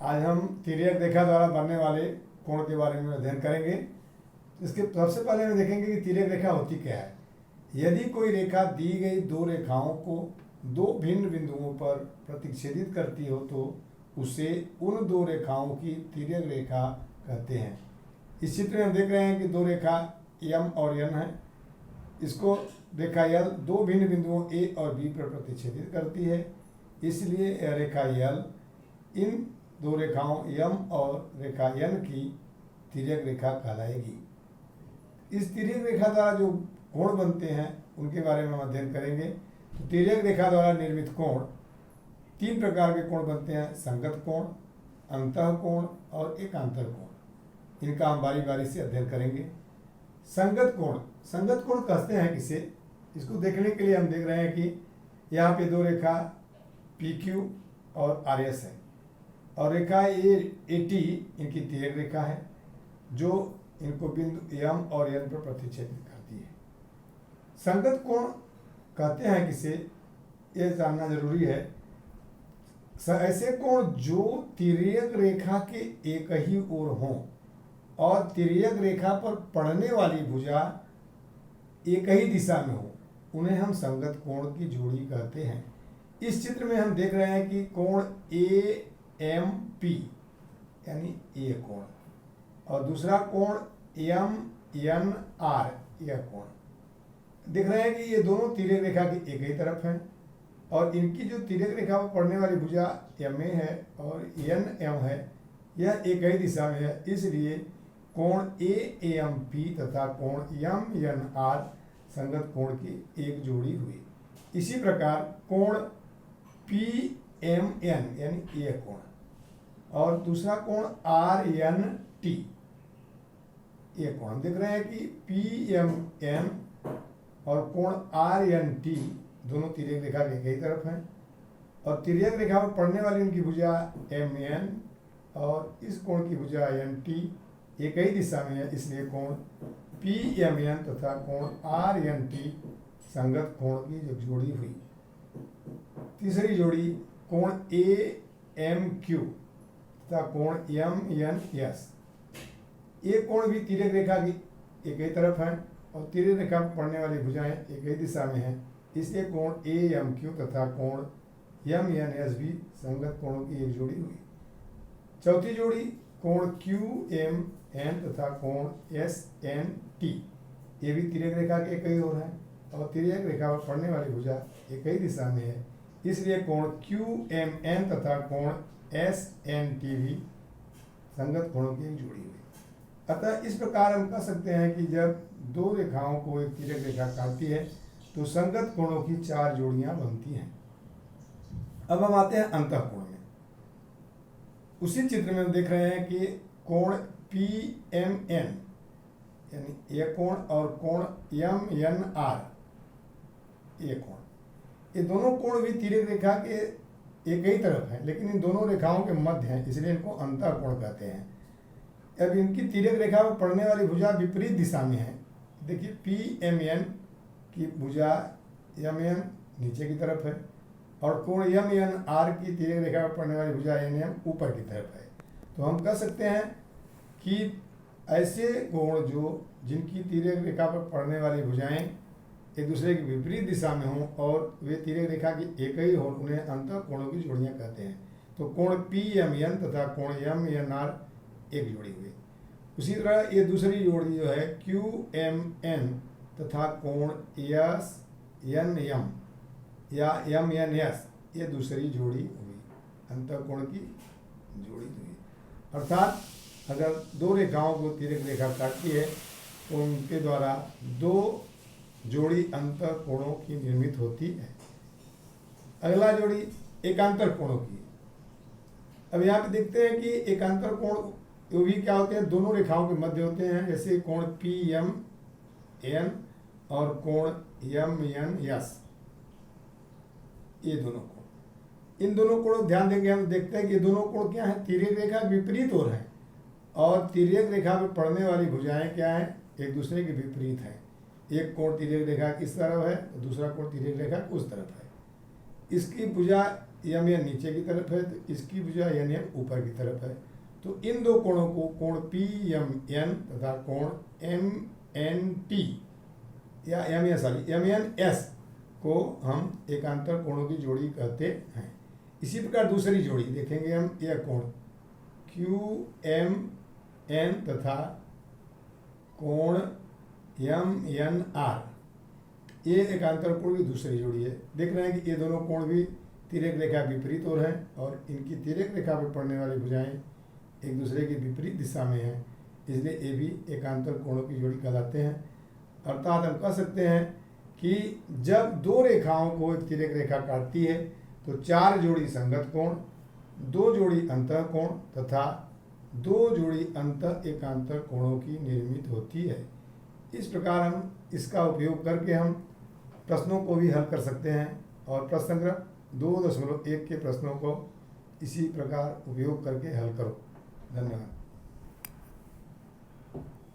आज हम तिर्यक रेखा द्वारा बनने वाले कोण के बारे में अध्ययन करेंगे। इसके सबसे पहले हम देखेंगे कि तिर्यक रेखा होती क्या है। यदि कोई रेखा दी गई दो रेखाओं को दो भिन्न बिंदुओं पर प्रतिच्छेदित करती हो तो उसे उन दो रेखाओं की तिर्यक रेखा कहते हैं। इस चित्र में हम देख रहे हैं कि दो रेखा M और N है। इसको रेखा L दो भिन्न बिंदुओं A और B पर प्रतिच्छेदित करती है, इसलिए यह रेखा L इन दो रेखाओं M और रेखा N की तिर्यक रेखा कहलाएगी। इस तिर्यक रेखा द्वारा जो कोण बनते हैं उनके बारे में हम अध्ययन करेंगे। तो तिर्यक रेखा द्वारा निर्मित कोण तीन प्रकार के कोण बनते हैं: संगत कोण, अंतः कोण और एकांतर कोण। इनका हम बारी बारी से अध्ययन करेंगे। संगत कोण कहते हैं किसे, इसको देखने के लिए हम देख रहे हैं कि यहाँ पे दो रेखा PQ और RS है और रेखा AT इनकी तिर्यक रेखा है जो इनको बिंदु M और N पर प्रतिच्छेदित करती है। संगत कोण कहते हैं किसे, यह जानना जरूरी है। ऐसे कोण जो तिर्यक रेखा के एक ही ओर हों और तिर्यक रेखा पर पड़ने वाली भुजा एक ही दिशा में हो, उन्हें हम संगत कोण की जोड़ी कहते हैं। इस चित्र में हम देख रहे हैं कि कोण AMP यानी A कोण और दूसरा कोण MNR यह कोण दिख रहे हैं कि ये दोनों तिर्यक रेखा की एक ही तरफ हैं और इनकी जो तिर्यक रेखा पर पड़ने वाली भुजा MA है और NM है, यह एक ही दिशा में है, इसलिए कोण AAMP तथा कोण MNR संगत कोण की एक जोड़ी हुई। इसी प्रकार कोण PMN यानी A कोण और दूसरा कोण RNT ये कोण दिख रहे हैं कि PMN और कोण RNT दोनों तिर्यक रेखा के एक ही तरफ हैं और तिर्यक रेखा पर पड़ने वाली उनकी भुजा MN और इस कोण की भुजा NT एक ही दिशा में है, इसलिए कोण PMN तथा कोण RNT संगत कोण की एक जोड़ी हुई। तीसरी जोड़ी कोण AMQ तथा कोण MNS, ये कोण भी तिर्यक रेखा की एक ही तरफ है और तिर्यक रेखा पर पड़ने वाली भुजाएं एक ही दिशा में हैं, इसलिए कोण AMQ तथा कोण MNS भी संगत कोणों की एक जोड़ी हुई। चौथी जोड़ी कोण QMN तथा कोण SNT, ये भी तिर्यक रेखा के एक ही ओर है और तिर्यक रेखा पर पड़ने वाली भुजा एक ही दिशा में है, इसलिए कोण QMN तथा कोण SNT भी संगत कोणों की एक जोड़ी हुई। अतः इस प्रकार हम कह सकते हैं कि जब दो रेखाओं को एक तिर्यक रेखा काटती है तो संगत कोणों की चार जोड़ियां बनती हैं। अब हम आते हैं अंतः कोण में। उसी चित्र में हम देख रहे हैं कि कोण PMN यानी ये कोण और कोण MNR ये कोण, ये दोनों कोण भी तिर्यक रेखा के एक ही तरफ है लेकिन इन दोनों रेखाओं के मध्य हैं, इसलिए इनको अंतः कोण कहते हैं। अब इनकी तिर्यक रेखा पर पड़ने वाली भुजा विपरीत दिशा में है। देखिए PMN की भुजा MN नीचे की तरफ है और कोण MNR की तिर्यक रेखा पर पड़ने वाली भुजा NM ऊपर की तरफ है। तो हम कह सकते हैं कि ऐसे कोण जिनकी तिर्यक रेखा पर पड़ने वाली भुजाएं एक दूसरे की विपरीत दिशा में हों और वे तिर्यक रेखा की एक ही हों, उन्हें अंतः कोणों की जोड़ियां कहते हैं। तो कोण PMN तथा कोण MNR एक जोड़ी हुई। उसी तरह ये दूसरी जोड़ी जो है QMN तथा कोण SNM या MNS, ये दूसरी जोड़ी हुई, अंतः कोण की जोड़ी हुई। अर्थात अगर दो रेखाओं को तिर्यक रेखा काटती है तो उनके द्वारा दो जोड़ी अंतः कोणों की निर्मित होती है। अगला जोड़ी एकांतर कोणों की। अब यहाँ पे देखते हैं कि एकांतर कोण वो भी क्या होते हैं, दोनों रेखाओं के मध्य होते हैं, जैसे कोण PMN और कोण MNS, ये दोनों कोण। इन दोनों कोणों ध्यान देंगे हम देखते हैं कि ये दोनों कोण क्या है, तिर्यक रेखा विपरीत ओर है और तिर्यक रेखा पर पड़ने वाली भुजाएं क्या है, एक दूसरे के विपरीत है। एक कोण तिर्यक रेखा इस तरफ है, दूसरा कोण तिर्यक रेखा उस तरफ है। इसकी भुजा एम एन नीचे की तरफ है, तो इसकी भुजा एन एम ऊपर की तरफ है। तो इन दो कोणों को कोण पी एम एन तथा कोण एम एन टी या एम एन एस को हम एकांतर कोणों की जोड़ी कहते हैं। इसी प्रकार दूसरी जोड़ी देखेंगे हम, यह कोण क्यू एम एन तथा कोण एम एन आर, ये एकांतर कोण की दूसरी जोड़ी है। देख रहे हैं कि ये दोनों कोण भी तिर्यक रेखा विपरीत ओर है और इनकी तिर्यक रेखा पर पड़ने वाली भुजाएं एक दूसरे के विपरीत दिशा में हैं, इसलिए ये भी एकांतर कोणों की जोड़ी कहलाते हैं। अर्थात हम कह सकते हैं कि जब दो रेखाओं को एक तिर्यक रेखा काटती है तो 4 जोड़ी संगत कोण, 2 जोड़ी अंतः कोण तथा 2 जोड़ी अंतः एकांतर कोणों की निर्मित होती है। इस प्रकार हम इसका उपयोग करके हम प्रश्नों को भी हल कर सकते हैं और प्रश्न संग्रह 2.1 के प्रश्नों को इसी प्रकार उपयोग करके हल करो। धन्यवाद।